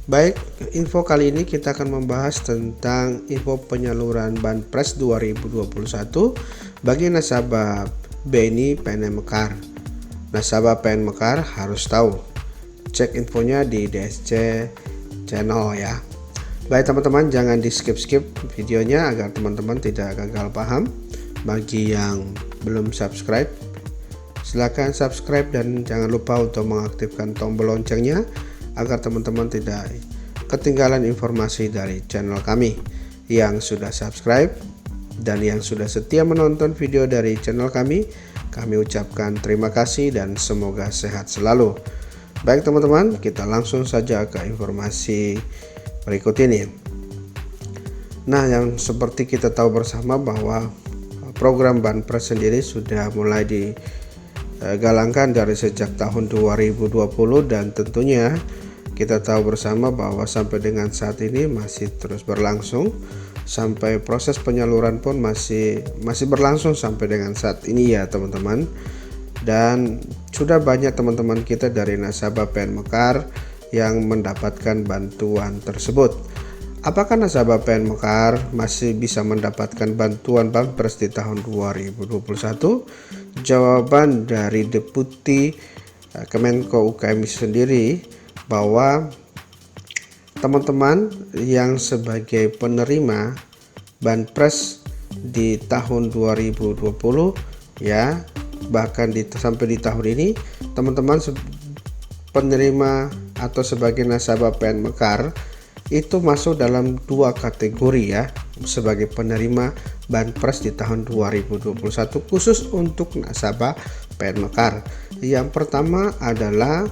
Baik, info kali ini kita akan membahas tentang info penyaluran Banpres 2021 bagi nasabah BNI PNM Mekar. Nasabah PNM Mekar harus tahu. Cek infonya di DSC channel ya. Baik teman-teman, jangan di skip videonya agar teman-teman tidak gagal paham. Bagi yang belum subscribe, silakan subscribe dan jangan lupa untuk mengaktifkan tombol loncengnya agar teman-teman tidak ketinggalan informasi dari channel kami. Yang sudah subscribe dan yang sudah setia menonton video dari channel kami ucapkan terima kasih dan semoga sehat selalu. Baik teman-teman, kita langsung saja ke informasi berikut ini. Nah, yang seperti kita tahu bersama bahwa program Banpres sendiri sudah mulai digalangkan dari sejak tahun 2020 dan tentunya kita tahu bersama bahwa sampai dengan saat ini masih terus berlangsung, sampai proses penyaluran pun masih berlangsung sampai dengan saat ini ya teman-teman. Dan sudah banyak teman-teman kita dari nasabah PNM Mekar yang mendapatkan bantuan tersebut. Apakah nasabah PNM Mekar masih bisa mendapatkan bantuan Banpres di tahun 2021? Jawaban dari Deputi Kemenko UKM sendiri bahwa teman-teman yang sebagai penerima Banpres di tahun 2020 ya, bahkan sampai di tahun ini teman-teman penerima atau sebagai nasabah PNM Mekar itu masuk dalam dua kategori ya, sebagai penerima Banpres di tahun 2021 khusus untuk nasabah PNM Mekar. Yang pertama adalah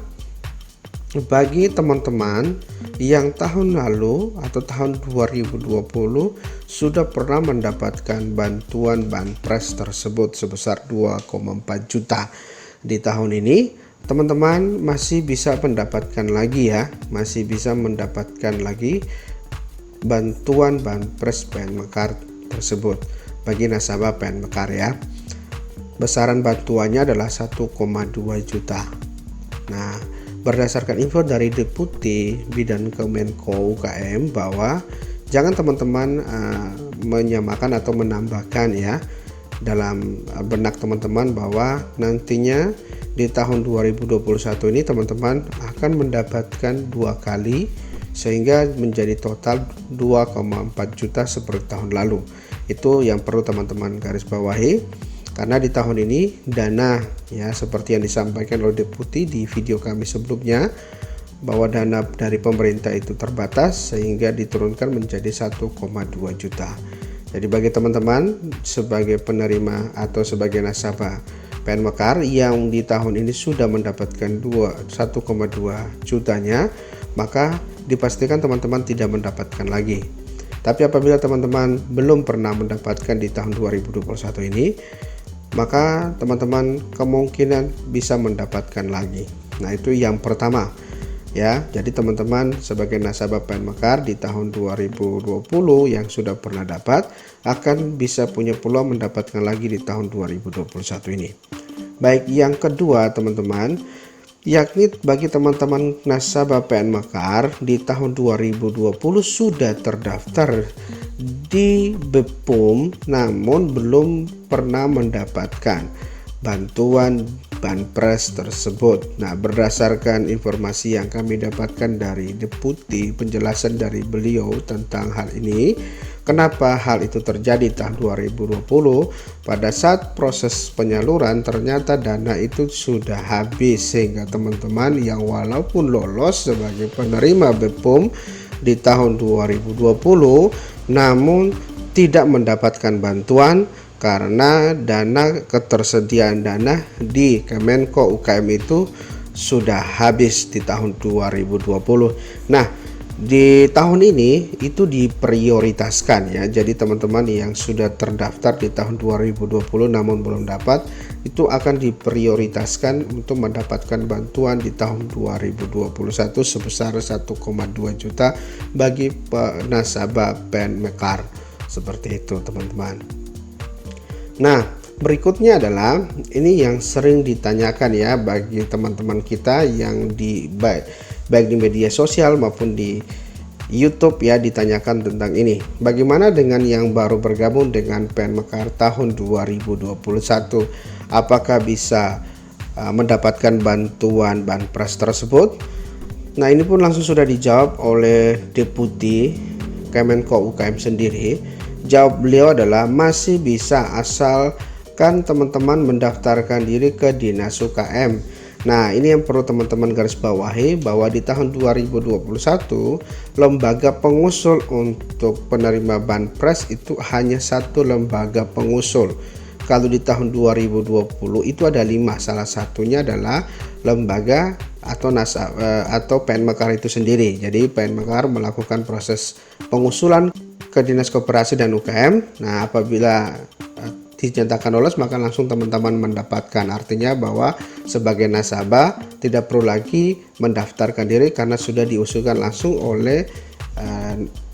bagi teman-teman yang tahun lalu atau tahun 2020 sudah pernah mendapatkan bantuan Banpres tersebut sebesar 2,4 juta. Di tahun ini teman-teman masih bisa mendapatkan lagi ya, masih bisa mendapatkan lagi bantuan Banpres PNM Mekar tersebut bagi nasabah PNM Mekar ya. Besaran bantuannya adalah 1,2 juta. Nah, berdasarkan info dari Deputi Bidang Kemenko UKM bahwa jangan teman-teman menyamakan atau menambahkan ya dalam benak teman-teman bahwa nantinya di tahun 2021 ini teman-teman akan mendapatkan dua kali sehingga menjadi total 2,4 juta seperti tahun lalu. Itu yang perlu teman-teman garis bawahi. Karena di tahun ini dana ya seperti yang disampaikan oleh Deputi di video kami sebelumnya bahwa dana dari pemerintah itu terbatas sehingga diturunkan menjadi 1,2 juta. Jadi bagi teman-teman sebagai penerima atau sebagai nasabah PNM Mekar yang di tahun ini sudah mendapatkan 1,2 jutanya, maka dipastikan teman-teman tidak mendapatkan lagi. Tapi apabila teman-teman belum pernah mendapatkan di tahun 2021 ini, maka teman-teman kemungkinan bisa mendapatkan lagi. Nah, itu yang pertama ya. Jadi teman-teman sebagai nasabah PNM Mekar di tahun 2020 yang sudah pernah dapat akan bisa punya peluang mendapatkan lagi di tahun 2021 ini. Baik, yang kedua teman-teman, yakni bagi teman-teman nasabah PNM Mekar di tahun 2020 sudah terdaftar di BPOM namun belum pernah mendapatkan bantuan Banpres tersebut. Nah, berdasarkan informasi yang kami dapatkan dari Deputi, penjelasan dari beliau tentang hal ini, kenapa hal itu terjadi tahun 2020, pada saat proses penyaluran ternyata dana itu sudah habis sehingga teman-teman yang walaupun lolos sebagai penerima BPOM di tahun 2020 namun tidak mendapatkan bantuan karena ketersediaan dana di Kemenko UKM itu sudah habis di tahun 2020. Nah, di tahun ini itu diprioritaskan ya. Jadi teman-teman yang sudah terdaftar di tahun 2020 namun belum dapat, itu akan diprioritaskan untuk mendapatkan bantuan di tahun 2021 sebesar 1,2 juta bagi nasabah PNM Mekar. Seperti itu teman-teman. Nah, berikutnya adalah ini yang sering ditanyakan ya bagi teman-teman kita yang baik di media sosial maupun di YouTube ya, ditanyakan tentang ini. Bagaimana dengan yang baru bergabung dengan PN Mekar tahun 2021? Apakah bisa mendapatkan bantuan banpres tersebut? Nah, ini pun langsung sudah dijawab oleh Deputi Kemenko UKM sendiri. Jawab beliau adalah masih bisa, asalkan teman-teman mendaftarkan diri ke Dinas UKM. Nah, ini yang perlu teman-teman garis bawahi, bahwa di tahun 2021 lembaga pengusul untuk penerima banpres itu hanya satu lembaga pengusul. Kalau di tahun 2020 itu ada 5, salah satunya adalah lembaga atau PN Mekar itu sendiri. Jadi PN Mekar melakukan proses pengusulan ke Dinas Koperasi dan UKM. Nah, apabila dinyatakan lolos maka langsung teman-teman mendapatkan. Artinya bahwa sebagai nasabah tidak perlu lagi mendaftarkan diri karena sudah diusulkan langsung oleh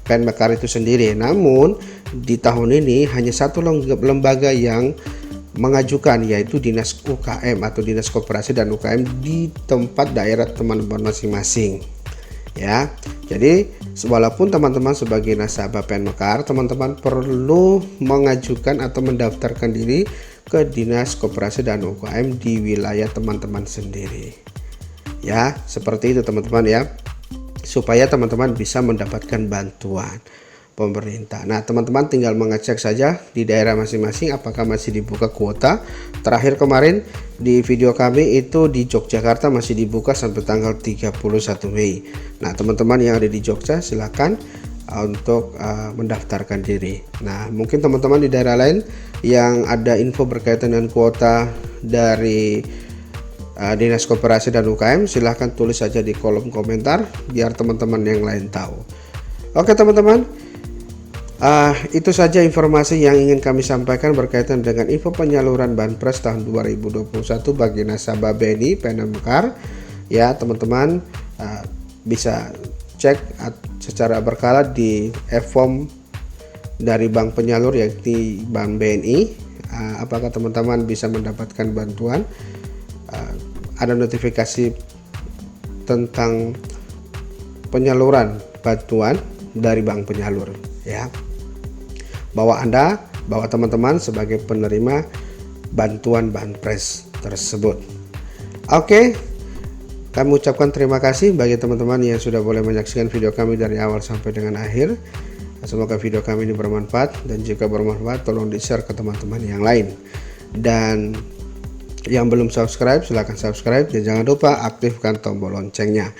PN Mekar itu sendiri. Namun di tahun ini hanya satu lembaga yang mengajukan, yaitu Dinas UKM atau Dinas Koperasi dan UKM di tempat daerah teman-teman masing-masing ya. Jadi walaupun teman-teman sebagai nasabah PN Mekar, teman-teman perlu mengajukan atau mendaftarkan diri ke Dinas Koperasi dan UKM di wilayah teman-teman sendiri ya. Seperti itu teman-teman ya, supaya teman-teman bisa mendapatkan bantuan pemerintah. Nah, teman-teman tinggal mengecek saja di daerah masing-masing apakah masih dibuka kuota. Terakhir kemarin di video kami itu di Yogyakarta masih dibuka sampai tanggal 31 Mei. Nah, teman-teman yang ada di Jogja silakan untuk mendaftarkan diri. Nah, mungkin teman-teman di daerah lain yang ada info berkaitan dengan kuota dari Dinas Koperasi dan UKM, silahkan tulis saja di kolom komentar biar teman-teman yang lain tahu. Oke teman-teman, itu saja informasi yang ingin kami sampaikan berkaitan dengan info penyaluran banpres tahun 2021 bagi nasabah BNI PN Mekar ya. Teman-teman bisa cek secara berkala di e-form dari bank penyalur yakni Bank BNI, apakah teman-teman bisa mendapatkan bantuan. Ada notifikasi tentang penyaluran bantuan dari bank penyalur ya, bahwa teman-teman sebagai penerima bantuan banpres tersebut. Oke, kami ucapkan terima kasih bagi teman-teman yang sudah boleh menyaksikan video kami dari awal sampai dengan akhir. Semoga video kami ini bermanfaat, dan jika bermanfaat tolong di-share ke teman-teman yang lain. Dan yang belum subscribe silahkan subscribe, dan jangan lupa aktifkan tombol loncengnya.